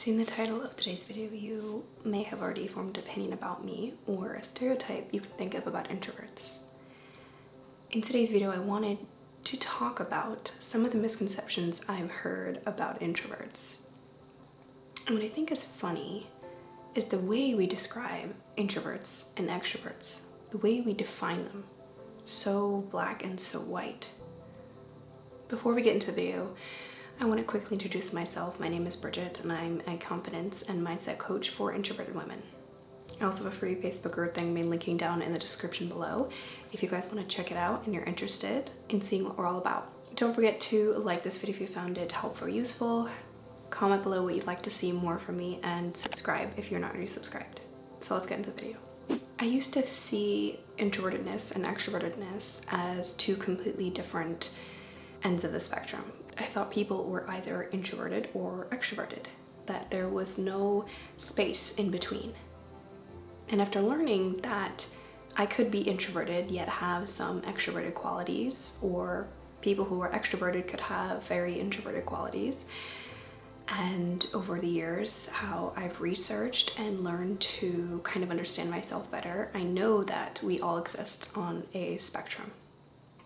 Seeing the title of today's video, you may have already formed an opinion about me or a stereotype you can think of about introverts. In today's video, I wanted to talk about some of the misconceptions I've heard about introverts. And what I think is funny is the way we describe introverts and extroverts, the way we define them, so black and so white. Before we get into the video, I want to quickly introduce myself. My name is Bridget and I'm a confidence and mindset coach for introverted women. I also have a free Facebook group thing been linking down in the description below if you guys want to check it out and you're interested in seeing what we're all about. Don't forget to like this video if you found it helpful or useful, comment below what you'd like to see more from me, and subscribe if you're not already subscribed. So let's get into the video. I used to see introvertedness and extrovertedness as two completely different ends of the spectrum. I thought people were either introverted or extroverted, that there was no space in between. And after learning that I could be introverted yet have some extroverted qualities, or people who are extroverted could have very introverted qualities, and over the years how I've researched and learned to kind of understand myself better, I know that we all exist on a spectrum.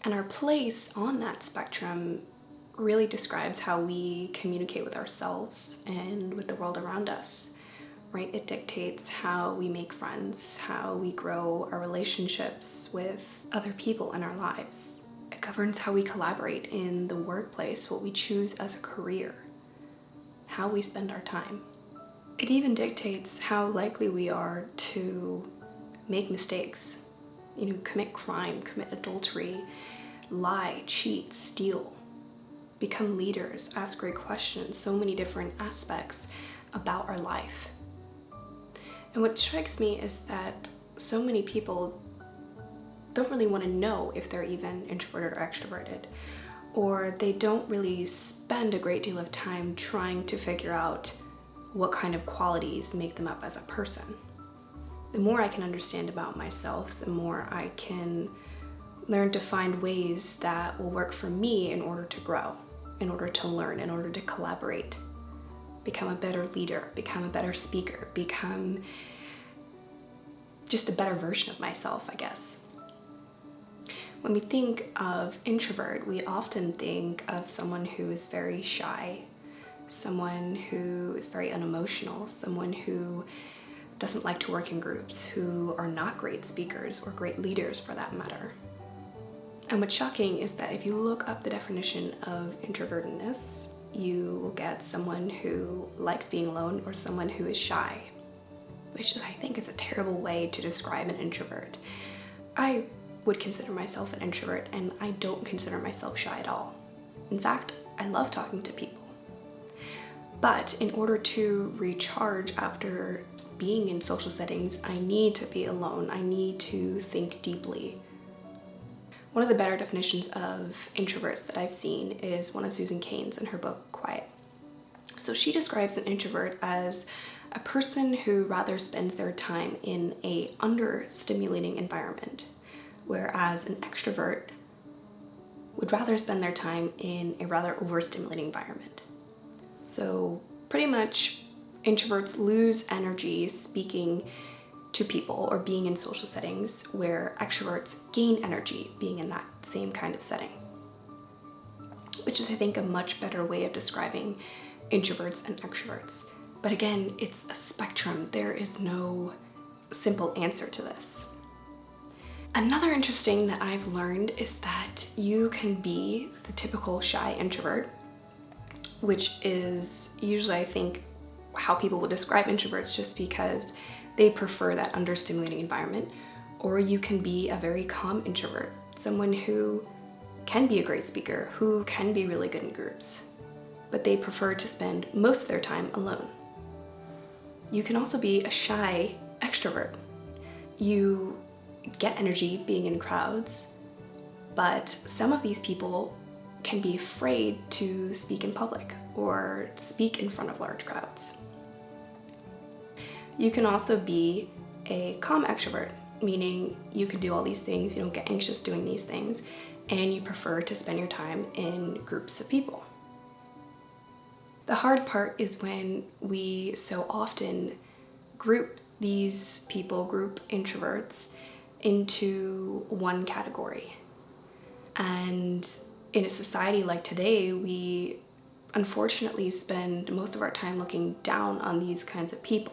And our place on that spectrum really describes how we communicate with ourselves and with the world around us, right? It dictates how we make friends, how we grow our relationships with other people in our lives. It governs how we collaborate in the workplace, what we choose as a career, how we spend our time. It even dictates how likely we are to make mistakes, commit crime, commit adultery, lie, cheat, steal, become leaders, ask great questions, so many different aspects about our life. And what strikes me is that so many people don't really want to know if they're even introverted or extroverted, or they don't really spend a great deal of time trying to figure out what kind of qualities make them up as a person. The more I can understand about myself, the more I can learn to find ways that will work for me in order to grow, in order to learn, in order to collaborate, become a better leader, become a better speaker, become just a better version of myself, I guess. When we think of introvert, we often think of someone who is very shy, someone who is very unemotional, someone who doesn't like to work in groups, who are not great speakers or great leaders for that matter. And what's shocking is that if you look up the definition of introvertedness, you will get someone who likes being alone or someone who is shy, which I think is a terrible way to describe an introvert. I would consider myself an introvert, and I don't consider myself shy at all. In fact, I love talking to people. But in order to recharge after being in social settings, I need to be alone. I need to think deeply. One of the better definitions of introverts that I've seen is one of Susan Cain's in her book, Quiet. So she describes an introvert as a person who rather spends their time in a under-stimulating environment, whereas an extrovert would rather spend their time in a rather overstimulating environment. So pretty much introverts lose energy speaking to people or being in social settings, where extroverts gain energy being in that same kind of setting, which is, I think, a much better way of describing introverts and extroverts. But again, it's a spectrum. There is no simple answer to this. Another interesting that I've learned is that you can be the typical shy introvert, which is usually, I think, how people would describe introverts, just because they prefer that understimulating environment. Or you can be a very calm introvert, someone who can be a great speaker, who can be really good in groups, but they prefer to spend most of their time alone. You can also be a shy extrovert. You get energy being in crowds, but some of these people can be afraid to speak in public or speak in front of large crowds. You can also be a calm extrovert, meaning you can do all these things, you don't get anxious doing these things, and you prefer to spend your time in groups of people. The hard part is when we so often group these people, group introverts, into one category. And in a society like today, we unfortunately spend most of our time looking down on these kinds of people.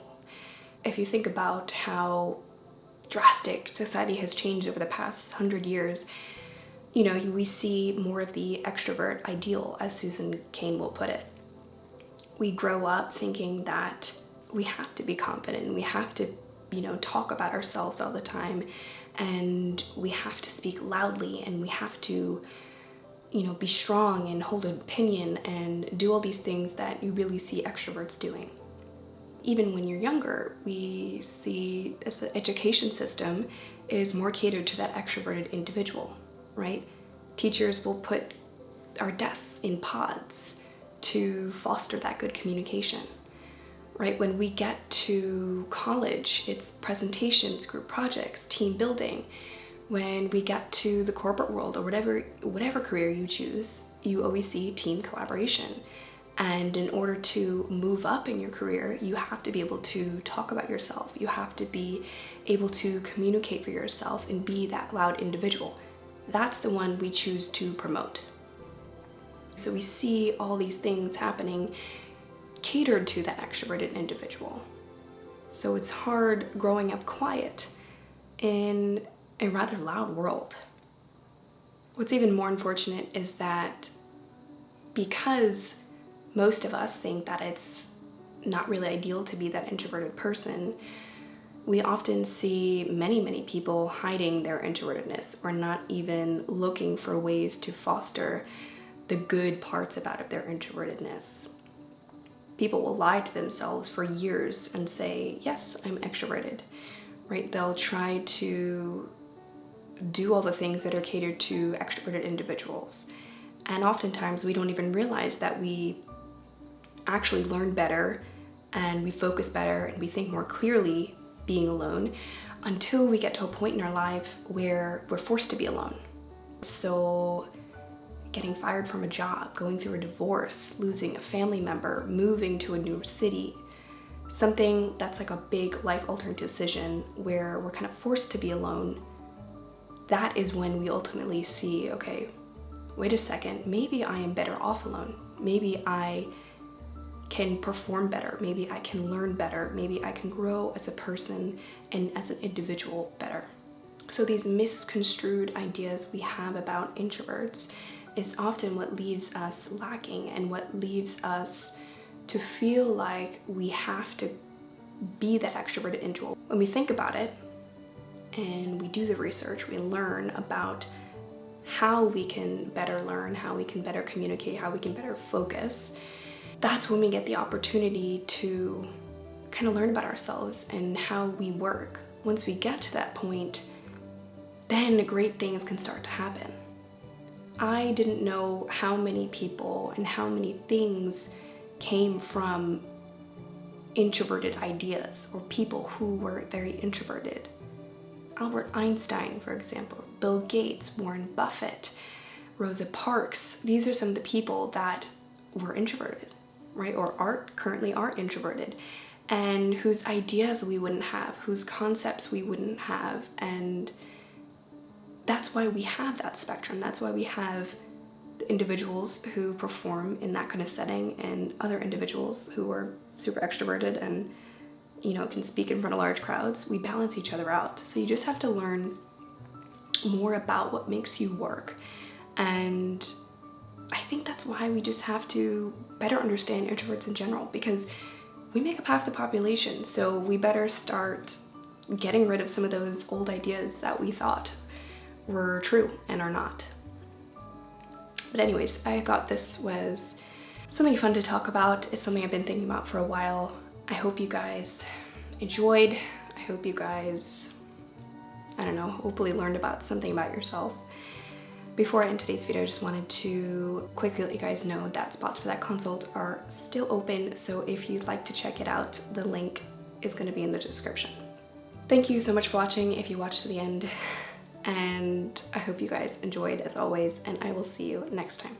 If you think about how drastic society has changed over the past 100 years, you know, we see more of the extrovert ideal, as Susan Cain will put it. We grow up thinking that we have to be confident, we have to, you know, talk about ourselves all the time, and we have to speak loudly, and we have to, you know, be strong and hold an opinion and do all these things that you really see extroverts doing. Even when you're younger, we see that the education system is more catered to that extroverted individual, right? Teachers will put our desks in pods to foster that good communication, right? When we get to college, it's presentations, group projects, team building. When we get to the corporate world or whatever career you choose, you always see team collaboration. And in order to move up in your career, you have to be able to talk about yourself. You have to be able to communicate for yourself and be that loud individual. That's the one we choose to promote. So we see all these things happening catered to that extroverted individual. So it's hard growing up quiet in a rather loud world. What's even more unfortunate is that because most of us think that it's not really ideal to be that introverted person, we often see many people hiding their introvertedness or not even looking for ways to foster the good parts about their introvertedness. People will lie to themselves for years and say, yes, I'm extroverted, right? They'll try to do all the things that are catered to extroverted individuals. And oftentimes we don't even realize that we actually learn better and we focus better and we think more clearly being alone until we get to a point in our life where we're forced to be alone. So getting fired from a job, going through a divorce, losing a family member, moving to a new city, something that's like a big life-altering decision where we're kind of forced to be alone, that is when we ultimately see, okay, wait a second, maybe I am better off alone. Maybe I can perform better. Maybe I can learn better. Maybe I can grow as a person and as an individual better. So these misconstrued ideas we have about introverts is often what leaves us lacking and what leaves us to feel like we have to be that extroverted individual. When we think about it and we do the research, we learn about how we can better learn, how we can better communicate, how we can better focus. That's when we get the opportunity to kind of learn about ourselves and how we work. Once we get to that point, then great things can start to happen. I didn't know how many people and how many things came from introverted ideas or people who were very introverted. Albert Einstein, for example, Bill Gates, Warren Buffett, Rosa Parks. These are some of the people that were introverted, right? Or currently are introverted, and whose ideas we wouldn't have, whose concepts we wouldn't have. And that's why we have that spectrum. That's why we have individuals who perform in that kind of setting and other individuals who are super extroverted and, you know, can speak in front of large crowds. We balance each other out. So you just have to learn more about what makes you work. And I think that's why we just have to better understand introverts in general, because we make up half the population. So we better start getting rid of some of those old ideas that we thought were true and are not. But anyways, I thought this was something fun to talk about. It's something I've been thinking about for a while. I hope you guys enjoyed. I hope you guys, I don't know, hopefully learned about something about yourselves. Before I end today's video, I just wanted to quickly let you guys know that spots for that consult are still open. So if you'd like to check it out, the link is going to be in the description. Thank you so much for watching if you watched to the end. And I hope you guys enjoyed as always, and I will see you next time.